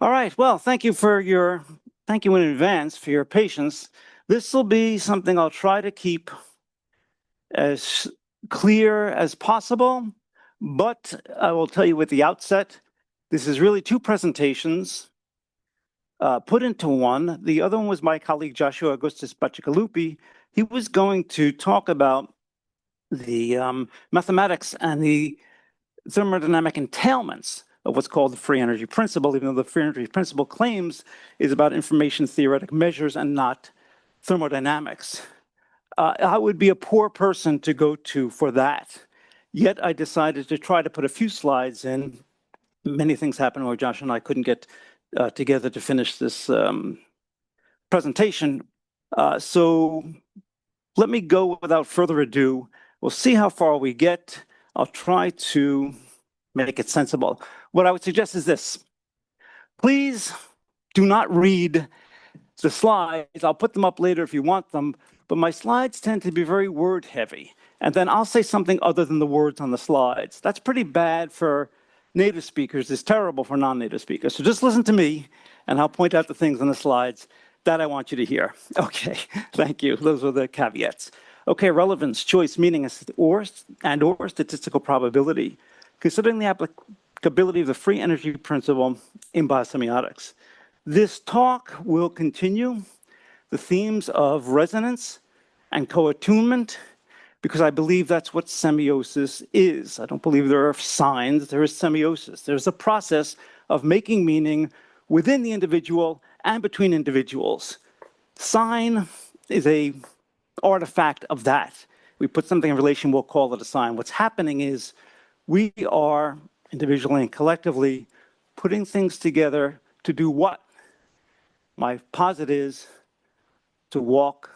All right. Well, thank you in advance for your patience. This will be something I'll try to keep as clear as possible, but I will tell you at the outset, this is really two presentations put into one. The other one was my colleague Joshua Augustus Bacigalupi. He was going to talk about the mathematics and the thermodynamic entailments of what's called the free energy principle, even though the free energy principle claims is about information theoretic measures and not thermodynamics. I would be a poor person to go to for that. Yet I decided to try to put a few slides in. Many things happened where Josh and I couldn't get together to finish this presentation. So let me go without further ado. We'll see how far we get. I'll try to make it sensible. What I would suggest is this. Please do not read the slides. I'll put them up later if you want them, but my slides tend to be very word heavy. And then I'll say something other than the words on the slides. That's pretty bad for native speakers. It's terrible for non-native speakers. So just listen to me, and I'll point out the things on the slides that I want you to hear. Okay, thank you. Those are the caveats. Okay, relevance, choice, meaning, or statistical probability. Considering the applicability of the free energy principle in biosemiotics. This talk will continue the themes of resonance and co-attunement, because I believe that's what semiosis is. I don't believe there are signs, there is semiosis. There's a process of making meaning within the individual and between individuals. Sign is an artifact of that. We put something in relation, we'll call it a sign. What's happening is we are, individually and collectively, putting things together to do what? My posit is to walk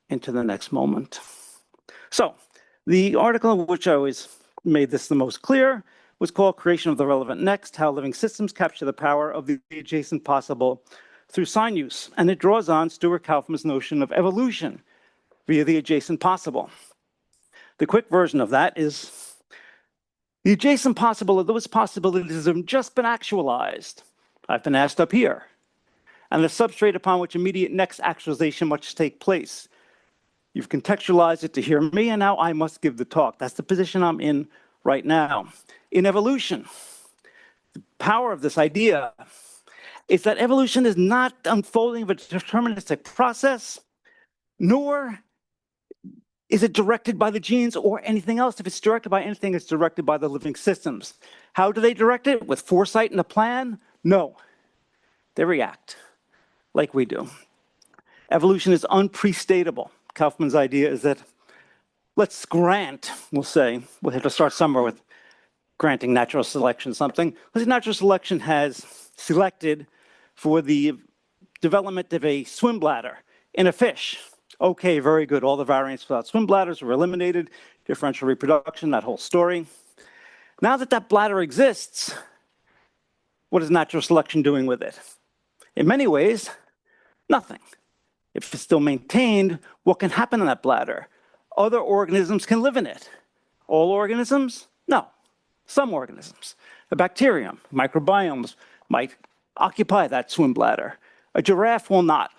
into the next moment. So, the article in which I always made this the most clear was called Creation of the Relevant Next, How Living Systems Capture the Power of the Adjacent Possible Through Sign Use. And it draws on Stuart Kauffman's notion of evolution via the adjacent possible. The quick version of that is the adjacent possible are those possibilities that have just been actualized. I've been asked up here. And the substrate upon which immediate next actualization must take place. You've contextualized it to hear me, and now I must give the talk. That's the position I'm in right now. In evolution, the power of this idea is that evolution is not unfolding of a deterministic process, nor is it directed by the genes or anything else. If it's directed by anything, it's directed by the living systems. How do they direct it? With foresight and a plan? No. They react like we do. Evolution is unprestatable. Kauffman's idea is that let's grant, we'll say, we'll have to start somewhere with granting natural selection something. Let's say natural selection has selected for the development of a swim bladder in a fish. Okay, very good. All the variants without swim bladders were eliminated. Differential reproduction, that whole story. Now that that bladder exists, what is natural selection doing with it? In many ways, nothing. If it's still maintained, what can happen in that bladder? Other organisms can live in it. All organisms? No. Some organisms. A bacterium, microbiomes might occupy that swim bladder. A giraffe will not.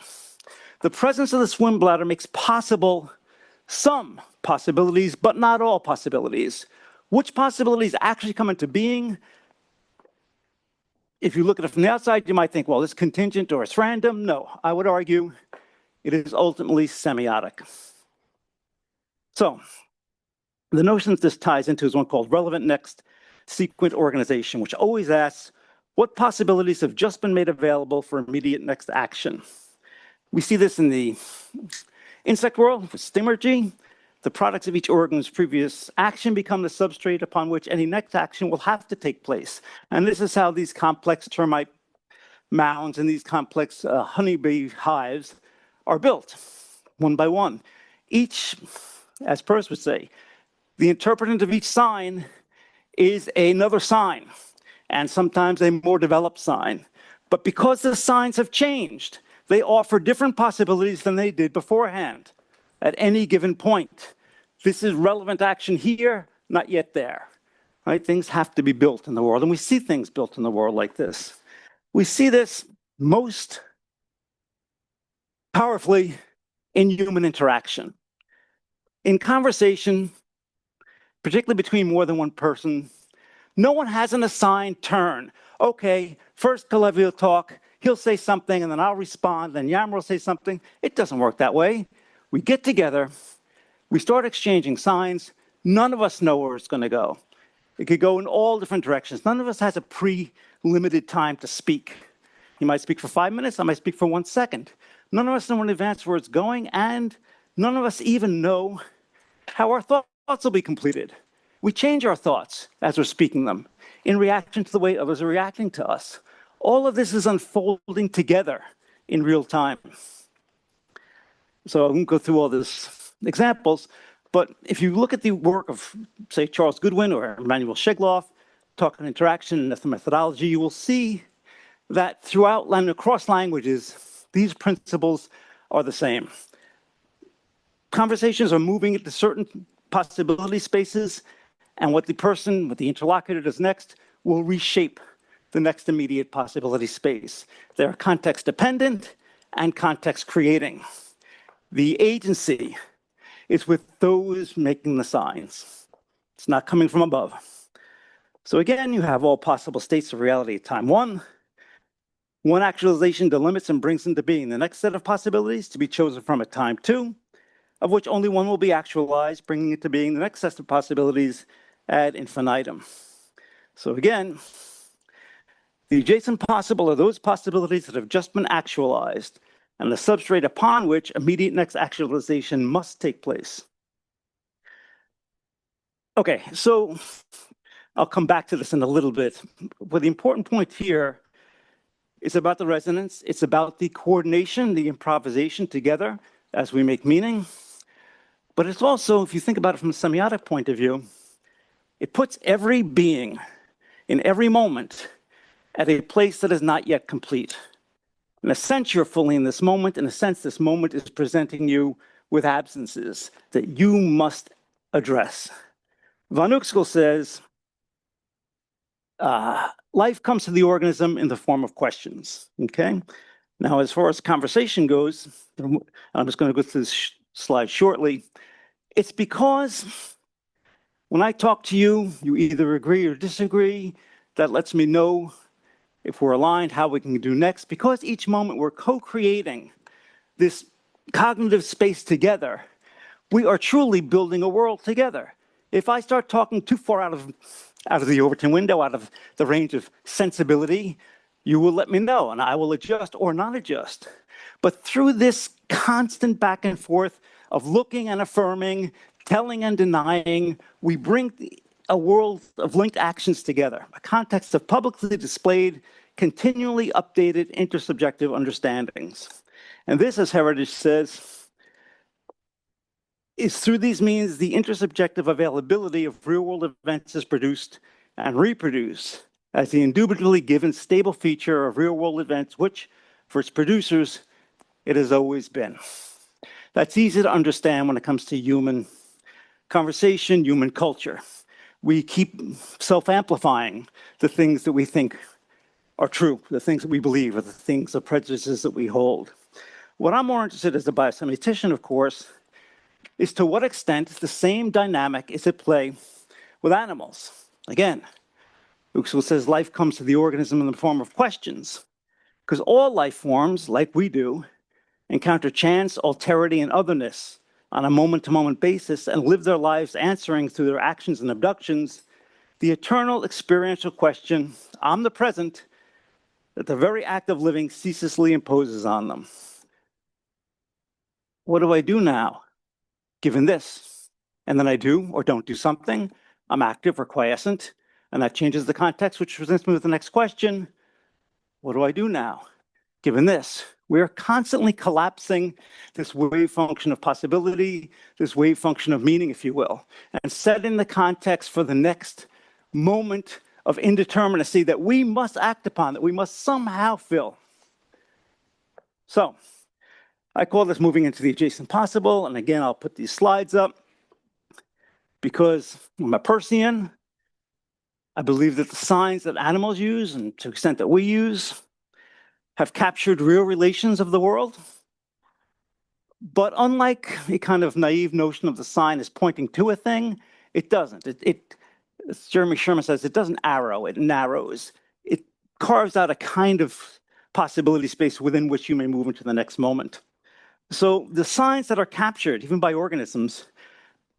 The presence of the swim bladder makes possible some possibilities, but not all possibilities. Which possibilities actually come into being? If you look at it from the outside, you might think, well, it's contingent or it's random. No, I would argue it is ultimately semiotic. So, the notion that this ties into is one called relevant next sequent organization, which always asks, what possibilities have just been made available for immediate next action? We see this in the insect world with stimergy. The products of each organ's previous action become the substrate upon which any next action will have to take place. And this is how these complex termite mounds and these complex honeybee hives are built, one by one. Each, as Peirce would say, the interpretant of each sign is another sign, and sometimes a more developed sign. But because the signs have changed, they offer different possibilities than they did beforehand at any given point. This is relevant action here, not yet there. Right? Things have to be built in the world, and we see things built in the world like this. We see this most powerfully in human interaction. In conversation, particularly between more than one person, no one has an assigned turn. Okay, first Kalevi will talk, he'll say something, and then I'll respond, then Yammer will say something. It doesn't work that way. We get together, we start exchanging signs, none of us know where it's going to go. It could go in all different directions. None of us has a pre-limited time to speak. You might speak for 5 minutes, I might speak for 1 second. None of us know in advance where it's going, and none of us even know how our thoughts will be completed. We change our thoughts as we're speaking them in reaction to the way others are reacting to us. All of this is unfolding together in real time. So I won't go through all these examples, but if you look at the work of, say, Charles Goodwin or Emmanuel Shegloff, talk and interaction and methodology, you will see that throughout and across languages, these principles are the same. Conversations are moving into certain possibility spaces, and what the interlocutor does next will reshape the next immediate possibility space. They're context dependent and context creating. The agency is with those making the signs. It's not coming from above. So again, you have all possible states of reality at time one. One actualization delimits and brings into being the next set of possibilities to be chosen from at time two, of which only one will be actualized, bringing it to being the next set of possibilities ad infinitum. So again, the adjacent possible are those possibilities that have just been actualized, and the substrate upon which immediate next actualization must take place. Okay, so I'll come back to this in a little bit, but the important point here is about the resonance. It's about the coordination, the improvisation together as we make meaning. But it's also, if you think about it from a semiotic point of view, it puts every being in every moment at a place that is not yet complete. In a sense, you're fully in this moment. In a sense, this moment is presenting you with absences that you must address. Von Uxküll says, life comes to the organism in the form of questions, okay? Now, as far as conversation goes, I'm just going to go through this slide shortly. It's because when I talk to you, you either agree or disagree. That lets me know if we're aligned, how we can do next. Because each moment we're co-creating this cognitive space together, we are truly building a world together. If I start talking too far out of the Overton window, out of the range of sensibility, you will let me know, and I will adjust or not adjust. But through this constant back and forth of looking and affirming, telling and denying, we bring a world of linked actions together, a context of publicly displayed, continually updated intersubjective understandings. And this, as Heritage says, is through these means the intersubjective availability of real-world events is produced and reproduced as the indubitably given stable feature of real-world events, which, for its producers, it has always been. That's easy to understand when it comes to human conversation, human culture. We keep self-amplifying the things that we think are true, the things that we believe, or the things, the prejudices that we hold. What I'm more interested as a biosemiotician, of course, is to what extent the same dynamic is at play with animals. Again, Uxküll says life comes to the organism in the form of questions, because all life forms, like we do, encounter chance, alterity, and otherness on a moment-to-moment basis and live their lives answering through their actions and abductions the eternal experiential question, omnipresent, that the very act of living ceaselessly imposes on them. What do I do now, given this? And then I do or don't do something. I'm active or quiescent, and that changes the context, which presents me with the next question. What do I do now, given this? We're constantly collapsing this wave function of possibility, this wave function of meaning, if you will, and setting the context for the next moment of indeterminacy that we must act upon, that we must somehow fill. So, I call this moving into the adjacent possible, and again, I'll put these slides up because I'm a Persian. I believe that the signs that animals use, and to the extent that we use, have captured real relations of the world. But unlike a kind of naive notion of the sign as pointing to a thing, it doesn't. As Jeremy Sherman says, it doesn't arrow, it narrows. It carves out a kind of possibility space within which you may move into the next moment. So the signs that are captured, even by organisms,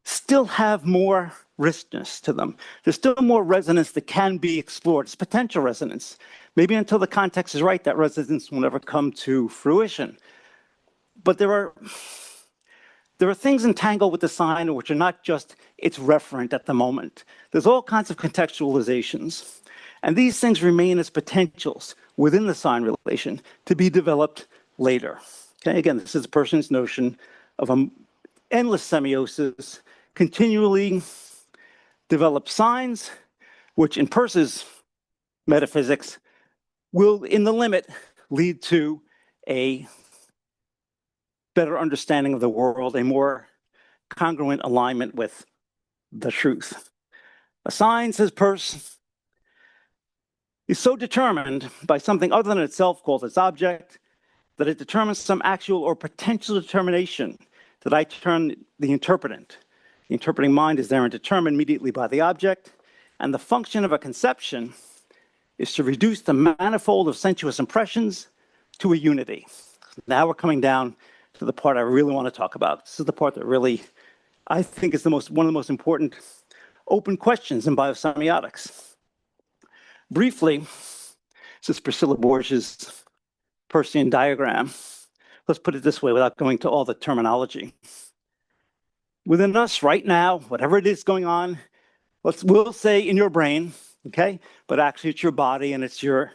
still have more richness to them. There's still more resonance that can be explored. It's potential resonance. Maybe until the context is right, that resonance will never come to fruition. But there are things entangled with the sign which are not just it's referent at the moment. There's all kinds of contextualizations. And these things remain as potentials within the sign relation to be developed later. Okay, again, this is a person's notion of an endless semiosis, continually develop signs, which in Peirce's metaphysics will, in the limit, lead to a better understanding of the world, a more congruent alignment with the truth. A sign, says Peirce, is so determined by something other than itself called its object, that it determines some actual or potential determination that I term the interpretant. The interpreting mind is therein determined immediately by the object, and the function of a conception is to reduce the manifold of sensuous impressions to a unity. Now we're coming down to the part I really want to talk about. This is the part that really, I think, is one of the most important open questions in biosemiotics. Briefly, this is Priscilla Borges' Peircean diagram. Let's put it this way without going to all the terminology. Within us right now, whatever it is going on, we'll say in your brain, okay? But actually it's your body and it's your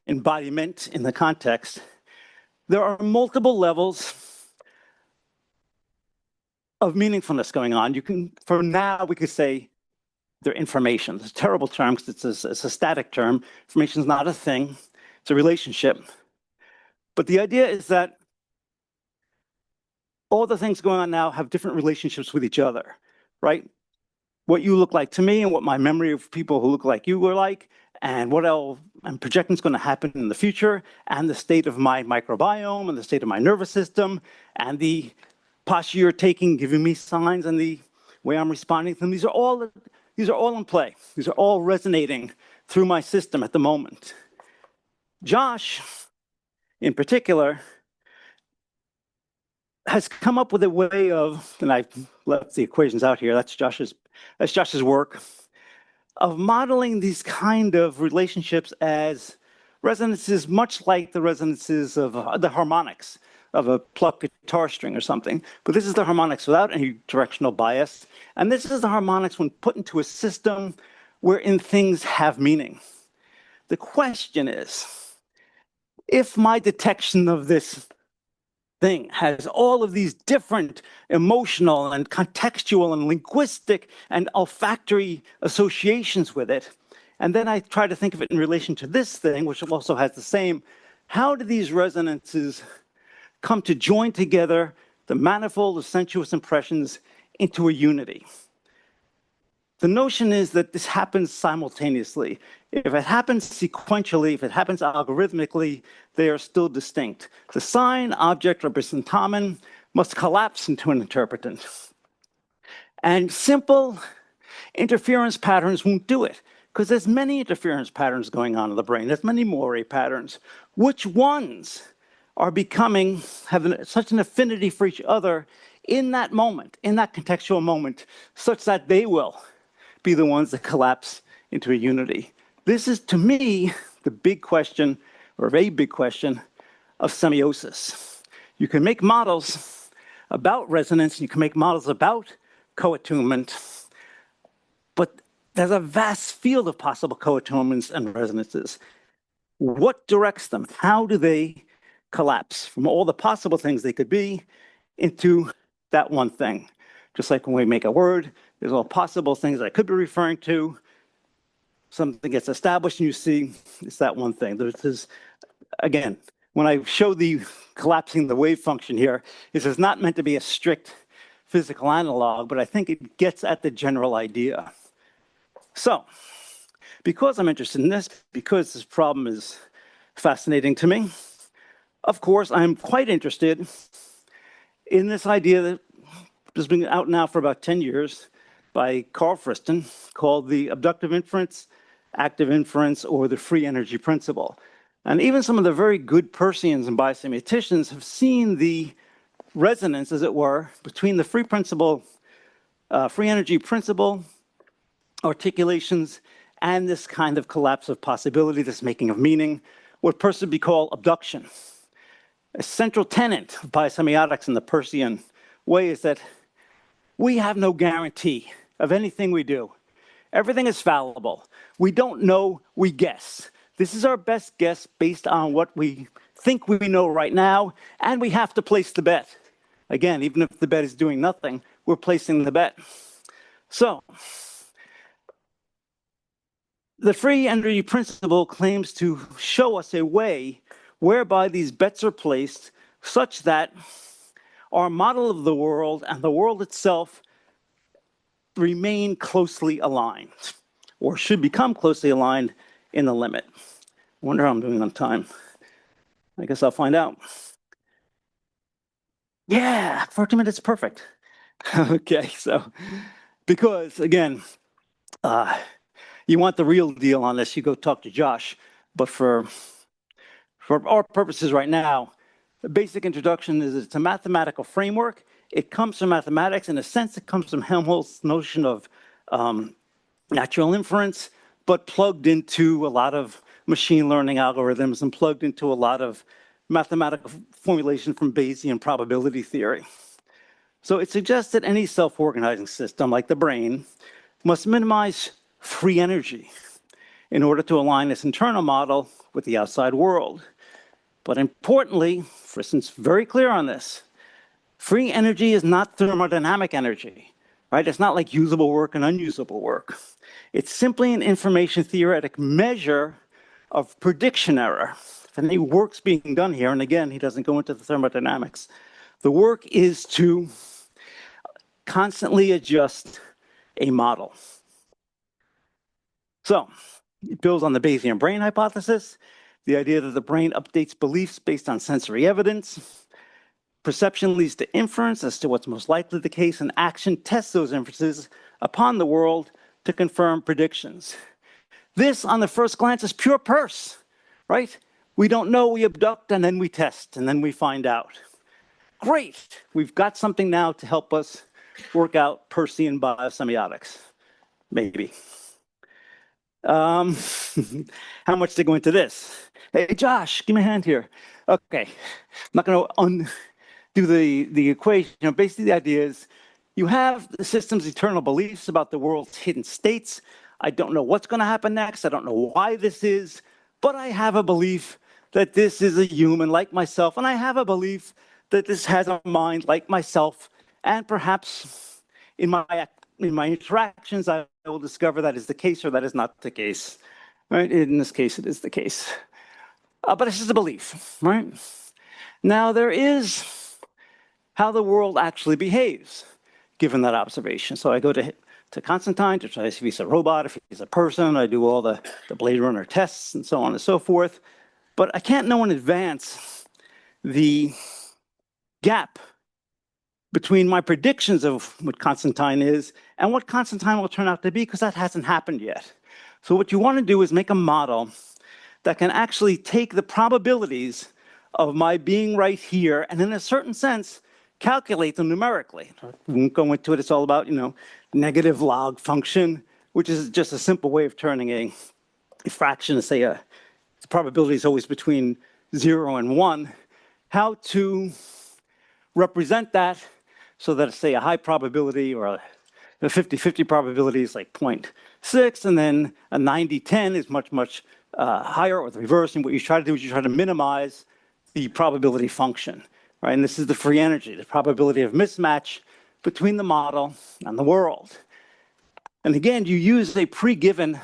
embodiment in the context. There are multiple levels of meaningfulness going on. For now, we could say they're information. It's a terrible term because it's a static term. Information is not a thing, it's a relationship. But the idea is that all the things going on now have different relationships with each other, right? What you look like to me and what my memory of people who look like you were like, and what else I'm projecting is going to happen in the future, and the state of my microbiome, and the state of my nervous system, and the posture you're taking, giving me signs, and the way I'm responding to them. These are all in play. These are all resonating through my system at the moment. Josh, in particular, has come up with a way of, and I've left the equations out here, that's Josh's work, of modeling these kind of relationships as resonances much like the resonances of the harmonics of a plucked guitar string or something. But this is the harmonics without any directional bias. And this is the harmonics when put into a system wherein things have meaning. The question is, if my detection of this thing has all of these different emotional and contextual and linguistic and olfactory associations with it, and then I try to think of it in relation to this thing, which also has the same, how do these resonances come to join together the manifold of sensuous impressions into a unity? The notion is that this happens simultaneously. If it happens sequentially, if it happens algorithmically, they are still distinct. The sign, object, or Brisentamen must collapse into an interpretant. And simple interference patterns won't do it, because there's many interference patterns going on in the brain. There's many moire patterns. Which ones are have such an affinity for each other in that moment, in that contextual moment, such that they will be the ones that collapse into a unity? This is, to me, the big question, or a big question, of semiosis. You can make models about resonance, you can make models about co-attunement, but there's a vast field of possible co-attunements and resonances. What directs them? How do they collapse from all the possible things they could be into that one thing? Just like when we make a word, there's all possible things I could be referring to. Something gets established and you see it's that one thing. There's, again, when I show the collapsing the wave function here, this is not meant to be a strict physical analog, but I think it gets at the general idea. So, because I'm interested in this, because this problem is fascinating to me, Of course, I'm quite interested in this idea that has been out now for about 10 years by Carl Friston, called the abductive inference, active inference, or the free energy principle. And even some of the very good Persians and biosemioticians have seen the resonance, as it were, between the free energy principle articulations and this kind of collapse of possibility, this making of meaning, what Persian would call abduction. A central tenet of biosemiotics in the Persian way is that we have no guarantee of anything we do. Everything is fallible. We don't know, we guess. This is our best guess based on what we think we know right now, and we have to place the bet. Again, even if the bet is doing nothing, we're placing the bet. So, the free energy principle claims to show us a way whereby these bets are placed such that our model of the world and the world itself remain closely aligned, or should become closely aligned in the limit. I wonder how I'm doing on time. I guess I'll find out. Yeah, 40 minutes, perfect. Okay, so, because again, you want the real deal on this, you go talk to Josh. But for our purposes right now, the basic introduction is it's a mathematical framework. It comes from mathematics. In a sense, it comes from Helmholtz's notion of natural inference, but plugged into a lot of machine learning algorithms and plugged into a lot of mathematical formulation from Bayesian probability theory. So it suggests that any self-organizing system, like the brain, must minimize free energy in order to align its internal model with the outside world. But importantly, Friston's very clear on this, free energy is not thermodynamic energy, right? It's not like usable work and unusable work. It's simply an information theoretic measure of prediction error. If any work's being done here, and again, he doesn't go into the thermodynamics, the work is to constantly adjust a model. So, it builds on the Bayesian brain hypothesis, the idea that the brain updates beliefs based on sensory evidence. Perception leads to inference as to what's most likely the case, and action tests those inferences upon the world to confirm predictions. This, on the first glance, is pure Peirce, right? We don't know, we abduct, and then we test, and then we find out. Great, we've got something now to help us work out Peircean biosemiotics, maybe. How much to go into this? Hey, Josh, give me a hand here. Okay, I'm not going to undo the equation. Basically, the idea is you have the system's eternal beliefs about the world's hidden states. I don't know what's going to happen next. I don't know why this is, but I have a belief that this is a human like myself, and I have a belief that this has a mind like myself, and perhaps in my interactions, I will discover that is the case or that is not the case. Right? In this case, it is the case. But this is a belief, right? Now, there is how the world actually behaves, given that observation. So I go to Constantine to try to see if he's a robot, if he's a person. I do all the Blade Runner tests and so on and so forth. But I can't know in advance the gap between my predictions of what Constantine is and what Constantine will turn out to be, because that hasn't happened yet. So what you want to do is make a model that can actually take the probabilities of my being right here and, in a certain sense, calculate them numerically. We won't go into it. It's all about, negative log function, which is just a simple way of turning a fraction to say the probability is always between 0 and 1. How to represent that so that, say, a high probability or a 50-50 probability is like 0.6, and then a 90-10 is much, much higher, or the reverse. And what you try to do is you try to minimize the probability function, right? And this is the free energy, the probability of mismatch between the model and the world. And again, you use a pre-given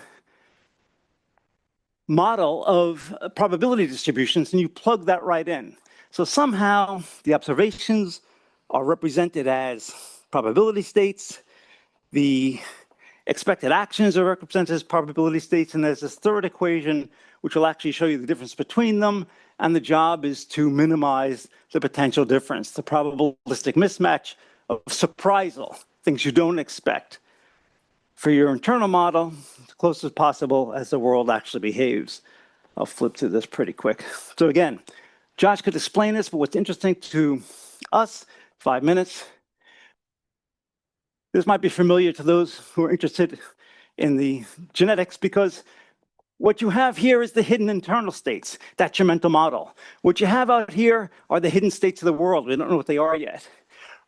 model of probability distributions, and you plug that right in. So somehow the observations are represented as probability states. The Expected actions are represented as probability states, and there's this third equation which will actually show you the difference between them, and the job is to minimize the potential difference, the probabilistic mismatch of surprisal, things you don't expect. For your internal model, as close as possible as the world actually behaves. I'll flip through this pretty quick. So again, Josh could explain this, but what's interesting to us, 5 minutes, this might be familiar to those who are interested in the genetics, because what you have here is the hidden internal states. That's your mental model. What you have out here are the hidden states of the world. We don't know what they are yet.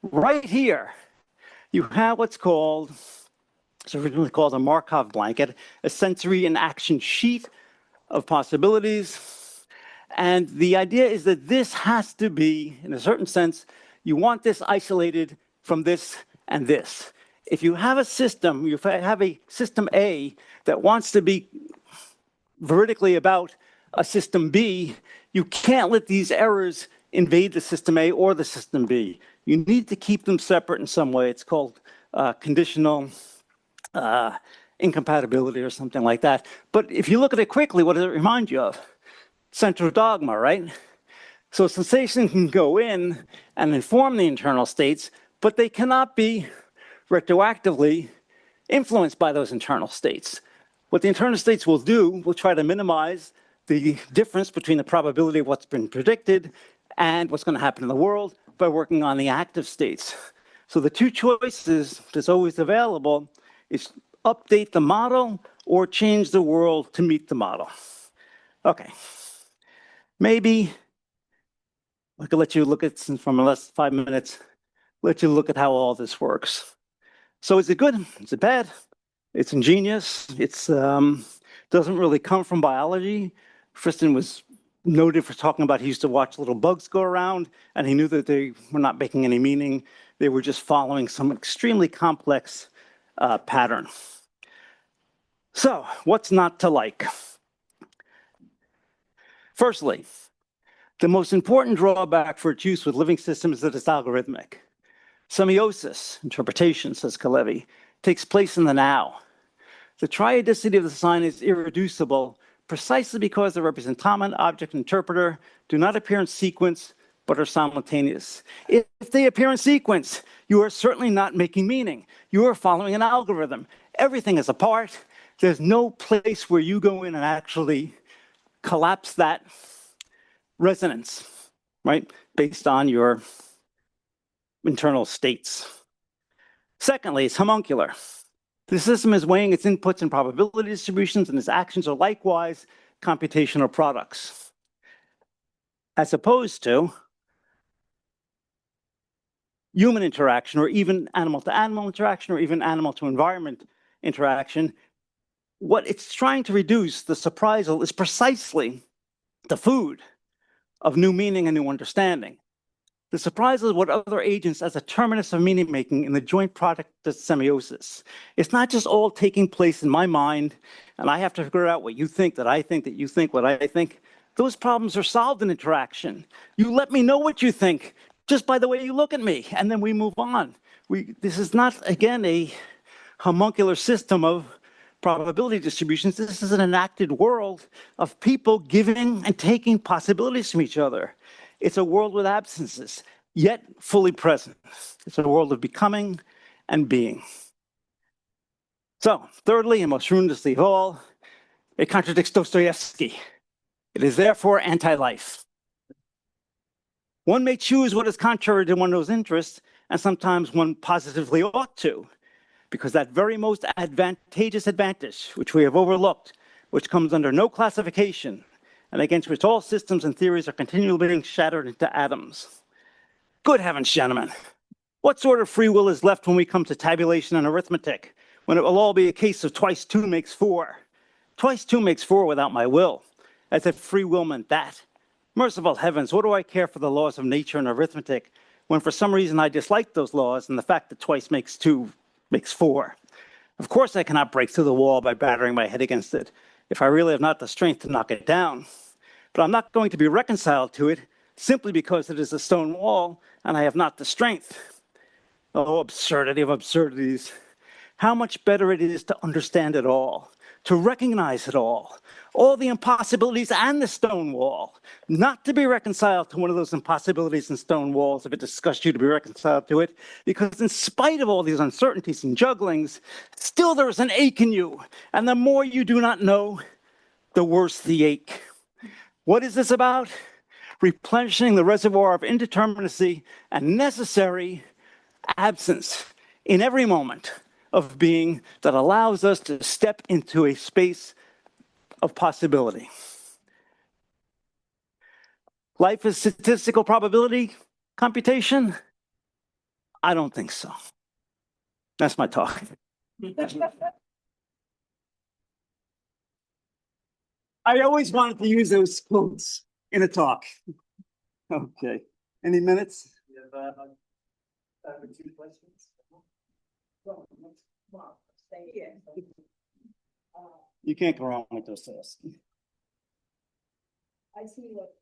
Right here, you have what's called, it's originally called a Markov blanket, a sensory and action sheet of possibilities. And the idea is that this has to be, in a certain sense, you want this isolated from this and this. If you have a system, you have a system A that wants to be veridically about a system B, you can't let these errors invade the system A or the system B. You need to keep them separate in some way. It's called conditional incompatibility or something like that. But if you look at it quickly, what does it remind you of? Central dogma, right? So sensation can go in and inform the internal states, but they cannot be retroactively influenced by those internal states. What the internal states will do, will try to minimize the difference between the probability of what's been predicted and what's going to happen in the world by working on the active states. So the two choices that's always available is update the model or change the world to meet the model. Okay. Maybe I could let you look at, since from the last 5 minutes, let you look at how all this works. So is it good? Is it bad? It's ingenious. It's doesn't really come from biology. Friston was noted for talking about he used to watch little bugs go around, and he knew that they were not making any meaning. They were just following some extremely complex pattern. So what's not to like? Firstly, the most important drawback for its use with living systems is that it's algorithmic. Semiosis, interpretation, says Kalevi, takes place in the now. The triadicity of the sign is irreducible precisely because the representamen, object, and interpreter do not appear in sequence, but are simultaneous. If they appear in sequence, you are certainly not making meaning. You are following an algorithm. Everything is apart. There's no place where you go in and actually collapse that resonance, right, based on your internal states. Secondly, it's homuncular. The system is weighing its inputs and probability distributions, and its actions are likewise computational products, as opposed to human interaction, or even animal-to-animal interaction, or even animal-to-environment interaction. What it's trying to reduce, the surprisal, is precisely the food of new meaning and new understanding. The surprise is what other agents as a terminus of meaning making in the joint product of semiosis. It's not just all taking place in my mind, and I have to figure out what you think, that I think, that you think, what I think. Those problems are solved in interaction. You let me know what you think just by the way you look at me, and then we move on. This is not, again, a homuncular system of probability distributions. This is an enacted world of people giving and taking possibilities from each other. It's a world with absences, yet fully present. It's a world of becoming and being. So, thirdly, and most ruinously of all, it contradicts Dostoevsky. It is therefore anti-life. One may choose what is contrary to one's interests, and sometimes one positively ought to, because that very most advantageous advantage, which we have overlooked, which comes under no classification, and against which all systems and theories are continually being shattered into atoms. Good heavens, gentlemen. What sort of free will is left when we come to tabulation and arithmetic, when it will all be a case of twice 2 makes 4? Twice 2 makes 4 without my will, as if free will meant that. Merciful heavens, what do I care for the laws of nature and arithmetic, when for some reason I dislike those laws and the fact that twice makes 2 makes 4? Of course I cannot break through the wall by battering my head against it, if I really have not the strength to knock it down. But I'm not going to be reconciled to it simply because it is a stone wall and I have not the strength. Oh, absurdity of absurdities. how much better it is to understand it all, to recognize it all the impossibilities and the stone wall, not to be reconciled to one of those impossibilities and stone walls if it disgusts you to be reconciled to it, because in spite of all these uncertainties and jugglings, still there is an ache in you, and the more you do not know, the worse the ache. What is this about? Replenishing the reservoir of indeterminacy and necessary absence in every moment of being that allows us to step into a space of possibility. Life is statistical probability computation? I don't think so. That's my talk. I always wanted to use those quotes in a talk. Okay. Any minutes? We have 2 questions. You can't go wrong with those things. I see what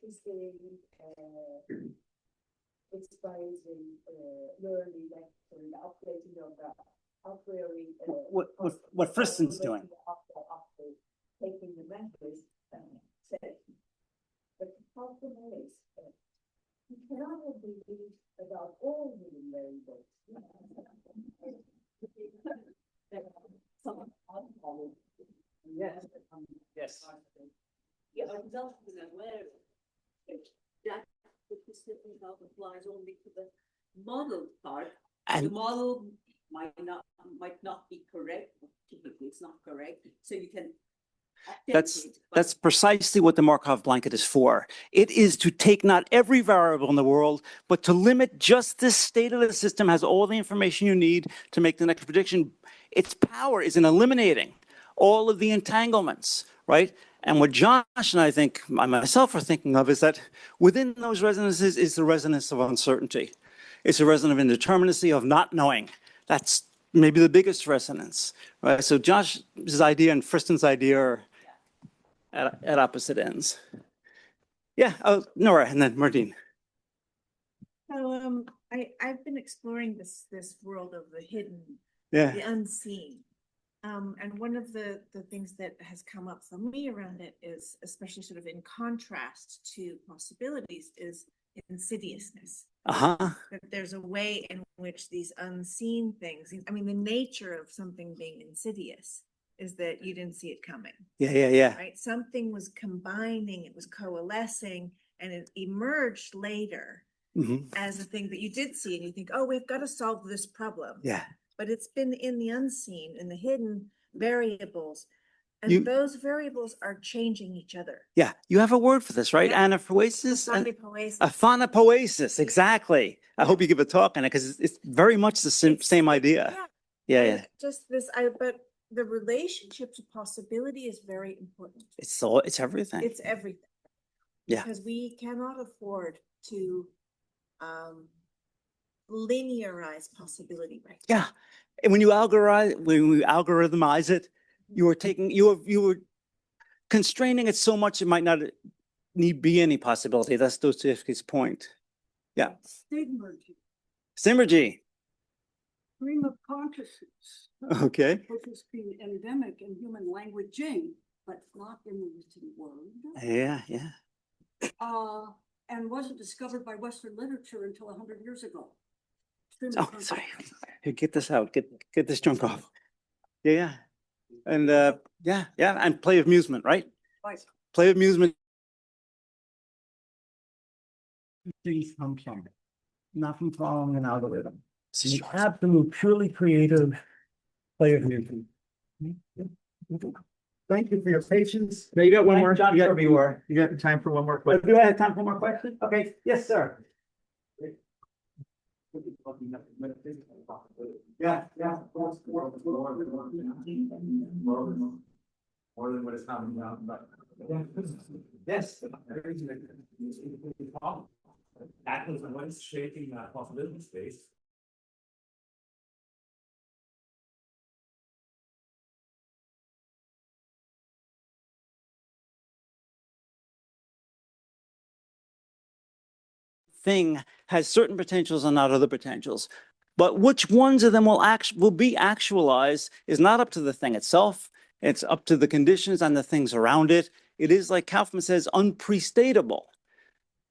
is the exposing learning that the updating of the upgrading What Friston's doing. After taking the measures said. But the problem is you cannot believe about all human variables. Yes. Yes. Yeah, I'm not aware that the statistical applies only to the model part. And the model might not be correct. Typically, it's not correct. So you can. That's precisely what the Markov blanket is for. It is to take not every variable in the world, but to limit just this state of the system has all the information you need to make the next prediction. Its power is in eliminating all of the entanglements, right? And what Josh and I think, I myself are thinking of is that within those resonances is the resonance of uncertainty. It's a resonance of indeterminacy, of not knowing. That's maybe the biggest resonance, right? So Josh's idea and Friston's idea are at opposite ends. Yeah, Nora, and then Martine. So I've been exploring this world of the hidden, Yeah. the unseen. And one of the things that has come up for me around it is, especially sort of in contrast to possibilities, is insidiousness. Uh-huh. That there's a way in which these unseen things, I mean, the nature of something being insidious is that you didn't see it coming. Yeah. Right? Something was combining, it was coalescing, and it emerged later as a thing that you did see, and you think, oh, we've got to solve this problem. Yeah. But it's been in the unseen, in the hidden variables, and those variables are changing each other. Yeah, you have a word for this, right? Yeah. Anaphroesis? Aphanopoesis. Aphanopoesis, exactly. I hope you give a talk on it because it's very much the same idea. Yeah. Just this, but the relationship to possibility is very important. It's everything. It's everything. Yeah. Because we cannot afford to linearize possibility right now. Yeah. And when you algorithmize it, you were constraining it so much it might not need be any possibility. That's Dostoevsky's point. Yeah. Symergy. Stream of consciousness. Okay. Which has been endemic in human languaging, but not in the written word. Yeah. And wasn't discovered by Western literature until 100 years ago. Oh, sorry. Here, get this out. Get this junk off. Yeah. And and play of amusement, right? Right. Play of amusement. Things come from it, not from following an algorithm. It's an absolute, purely creative play of amusement. Thank you for your patience. No, you got one more. You got time for one more question. Do I have time for one more question? Okay. Yes, sir. Yeah. More than what is happening now, but. Yes. That was what's shaping that possibility space. Thing has certain potentials and not other potentials. But which ones of them will be actualized is not up to the thing itself. It's up to the conditions and the things around it. It is, like Kaufman says, unprestatable.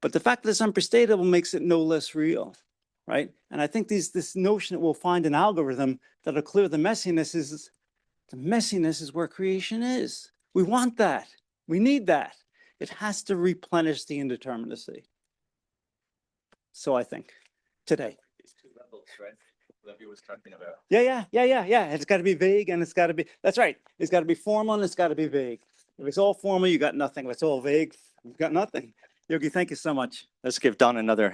But the fact that it's unprestatable makes it no less real, right? And I think this notion that we'll find an algorithm that'll clear the messiness is where creation is. We want that. We need that. It has to replenish the indeterminacy. So I think today. These two levels, right? That you was talking about. Yeah. It's got to be vague and it's got to be, that's right. It's got to be formal and it's got to be vague. If it's all formal, you got nothing. If it's all vague, you've got nothing. Yogi, thank you so much. Let's give Don another